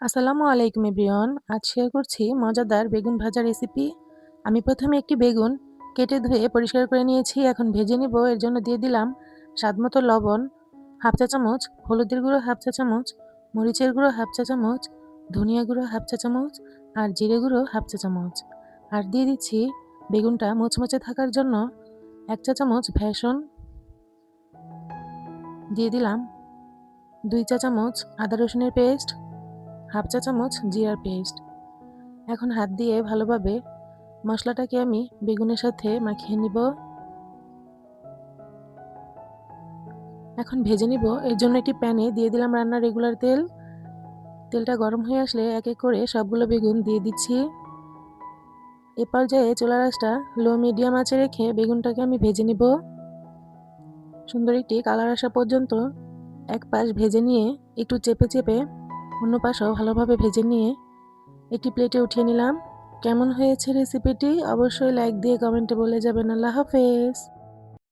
আসসালামু আলাইকুম এভরিওয়ান। আজ শেয়ার করছি মজাদার বেগুন ভাজা রেসিপি। আমি প্রথমে একটি বেগুন কেটে ধুয়ে পরিষ্কার করে নিয়েছি। এখন ভেজে নিব। এর জন্য দিয়ে দিলাম স্বাদমতো লবণ, হাফ চা চামচ হলুদের গুঁড়ো, হাফ চা চামচ মরিচের গুঁড়ো, হাফ চা চামচ ধনিয়া গুঁড়ো, হাফ চা চামচ আর জিরে গুঁড়ো, হাফ চা চামচ। আর দিয়ে দিচ্ছি বেগুনটা মুচমুচে থাকার জন্য 1 চা চামচ বেসন। দিয়ে দিলাম 2 চা চামচ আদা রসুনের পেস্ট, হাফ চা চামচ জিরার পেস্ট। এখন হাত দিয়ে ভালোভাবে মশলাটাকে আমি বেগুনের সাথে মাখিয়ে নিব। এখন ভেজে নিব। এর জন্য একটি প্যানে দিয়ে দিলাম রান্নার রেগুলার তেল। তেলটা গরম হয়ে আসলে এক এক করে সবগুলো বেগুন দিয়ে দিচ্ছি। এ পর্যায়ে চুলার আঁচটা লো মিডিয়াম আঁচে রেখে বেগুনটাকে আমি ভেজে নিব। সুন্দর একটি কালার আসা পর্যন্ত এক পাশ ভেজে নিয়ে একটু চেপে চেপে অন্য পাশও ভালোভাবে ভেজে নিয়ে একটি প্লেটে উঠিয়ে নিলাম। কেমন হয়েছে রেসিপিটি অবশ্যই লাইক দিয়ে কমেন্টে বলে যাবেন। আল্লাহ হাফেজ।